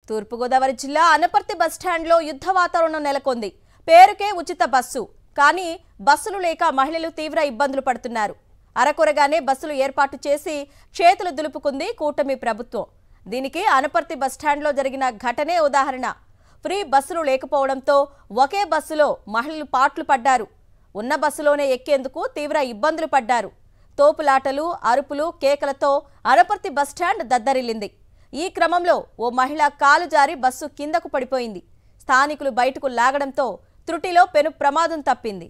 తూర్పుగోదావరి జిల్లా అనపర్తి బస్టాండ్లో యుద్ధ వాతావరణం నెలకొంది. పేరుకే ఉచిత బస్సు, కానీ బస్సులు లేక మహిళలు తీవ్ర ఇబ్బందులు పడుతున్నారు. అరకొరగానే బస్సులు ఏర్పాటు చేసి చేతులు దులుపుకుంది కూటమి ప్రభుత్వం. దీనికి అనపర్తి బస్టాండ్లో జరిగిన ఘటనే ఉదాహరణ. ఫ్రీ బస్సులు లేకపోవడంతో ఒకే బస్సులో మహిళలు పాట్లు పడ్డారు. ఉన్న బస్సులోనే ఎక్కేందుకు తీవ్ర ఇబ్బందులు పడ్డారు. తోపులాటలు, అరుపులు, కేకలతో అనపర్తి బస్టాండ్ దద్దరిల్లింది. ఈ క్రమంలో ఓ మహిళ కాలు జారి బస్సు కిందకు పడిపోయింది. స్థానికులు బయటకు లాగడంతో త్రుటిలో పెను ప్రమాదం తప్పింది.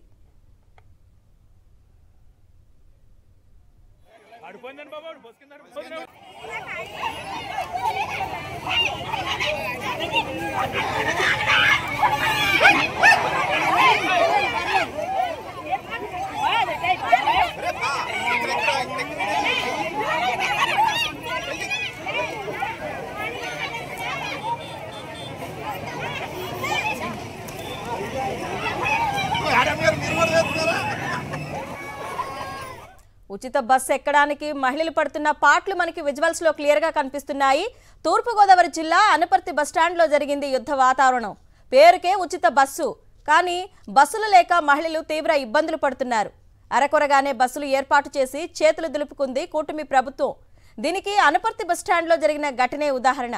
ఉచిత బస్సు ఎక్కడానికి మహిళలు పడుతున్న పాట్లు మనకి విజువల్స్ లో క్లియర్ గా కనిపిస్తున్నాయి. తూర్పుగోదావరి జిల్లా అనపర్తి బస్టాండ్ లో జరిగింది యుద్ధ వాతావరణం. పేరుకే ఉచిత బస్సు, కానీ బస్సులు లేక మహిళలు తీవ్ర ఇబ్బందులు పడుతున్నారు. అరకొరగానే బస్సులు ఏర్పాటు చేసి చేతులు దులుపుకుంది కూటమి ప్రభుత్వం. దీనికి అనపర్తి బస్టాండ్ లో జరిగిన ఘటనే ఉదాహరణ.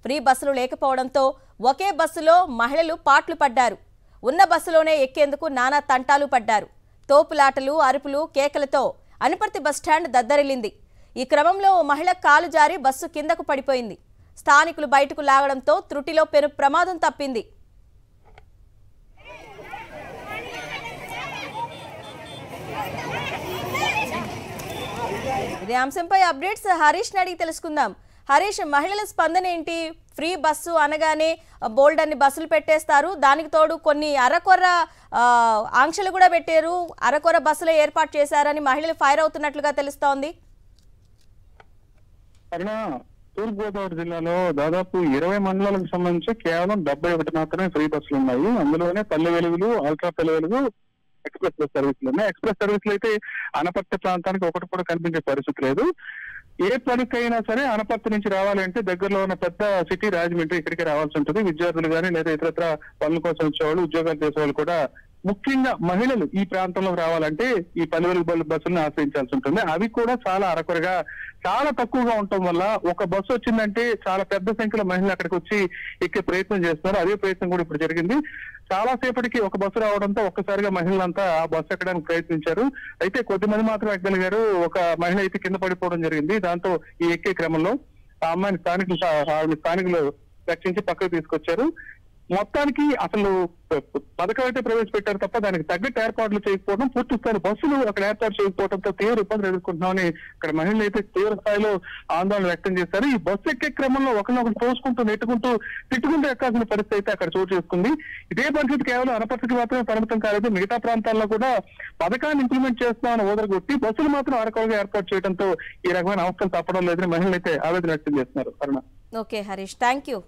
ఫ్రీ బస్సులు లేకపోవడంతో ఒకే బస్సులో మహిళలు పాట్లు పడ్డారు. ఉన్న బస్సులోనే ఎక్కేందుకు నానా తంటాలు పడ్డారు. తోపులాటలు, అరుపులు, కేకలతో అనపర్తి బస్టాండ్ దద్దరిల్లింది. ఈ క్రమంలో ఓ మహిళ కాలు జారి బస్సు కిందకు పడిపోయింది. స్థానికులు బయటకు లాగడంతో త్రుటిలో పెను ప్రమాదం తప్పింది. ఇదే అంశంపై అప్డేట్స్ హరీష్ అడిగి తెలుసుకుందాం. హరీష్, మహిళల స్పందన ఏంటి? ఫ్రీ బస్సు అనగానే బోల్డ్ అన్ని బస్సులు పెట్టేస్తారు. దానికి తోడు కొన్ని అరకొర ఆంక్షలు కూడా పెట్టారు. అరకొర బస్సులు ఏర్పాటు చేశారని మహిళలు ఫైర్ అవుతున్నట్లుగా తెలుస్తోంది. తూర్పుగోదావరి జిల్లాలో దాదాపు 20 మండలాలకు సంబంధించి కేవలం 71 మాత్రమే ఫ్రీ బస్సులు ఉన్నాయి. అందులోనే పల్లె వెలుగులు, ultra Palle Velugu, express bus సర్వీసులు ఉన్నాయి. ఎక్స్ప్రెస్ సర్వీసులు అయితే అనపర్తి ప్రాంతానికి ఒకటి కూడా కనిపించే పరిస్థితి లేదు. ఏ పనికైనా సరే అనపర్తి నుంచి రావాలంటే దగ్గరలో ఉన్న పెద్ద సిటీ రాజమండ్రి, ఇక్కడికి రావాల్సి ఉంటుంది. విద్యార్థులు కానీ లేదా ఇతరత్ర పనుల కోసం వచ్చేవాళ్ళు, ఉద్యోగాలు చేసేవాళ్ళు కూడా, ముఖ్యంగా మహిళలు ఈ ప్రాంతంలో రావాలంటే ఈ పల్లె బస్సులను ఆశ్రయించాల్సి ఉంటుంది. అవి కూడా చాలా అరకొరగా, చాలా తక్కువగా ఉండటం వల్ల ఒక బస్సు వచ్చిందంటే చాలా పెద్ద సంఖ్యలో మహిళలు అక్కడికి వచ్చి ఎక్కే ప్రయత్నం చేస్తున్నారు. అదే ప్రయత్నం కూడా ఇప్పుడు జరిగింది. చాలా సేపటికి ఒక బస్సు రావడంతో ఒక్కసారిగా మహిళలంతా ఆ బస్సు ఎక్కడానికి ప్రయత్నించారు. అయితే కొద్దిమంది మాత్రం ఎక్కగలిగారు. ఒక మహిళ అయితే కింద పడిపోవడం జరిగింది. దాంతో ఈ ఎక్కే క్రమంలో ఆ అమ్మాయిని స్థానికులు రక్షించి పక్కకు తీసుకొచ్చారు. మొత్తానికి అసలు పథకం అయితే ప్రవేశపెట్టారు తప్ప దానికి తగ్గట్టు ఏర్పాట్లు చేయకపోవడం, పూర్తి స్థాయి బస్సులు అక్కడ ఏర్పాటు చేయకపోవడంతో తీవ్ర ఇబ్బందులు ఎదుర్కొంటున్నామని ఇక్కడ మహిళలు అయితే తీవ్ర స్థాయిలో ఆందోళన వ్యక్తం చేశారు. ఈ బస్సు ఎక్కే క్రమంలో ఒకరినొకరు తోసుకుంటూ, నెట్టుకుంటూ, తిట్టుకుంటూ ఎక్కాల్సిన పరిస్థితి అయితే అక్కడ చోటు చేసుకుంది. ఇదే పరిస్థితి కేవలం అనపర్తికి మాత్రమే పరిమితం కాలేదు. మిగతా ప్రాంతాల్లో కూడా పథకాన్ని ఇంప్లిమెంట్ చేస్తామని ఓదరగొట్టి బస్సులు మాత్రం అరకొరగా ఏర్పాటు చేయడంతో ఈ రకమైన అవస్థలు తప్పడం లేదని మహిళలు అయితే ఆవేదన వ్యక్తం చేస్తున్నారు. Aruna. Okay Harish, thank you.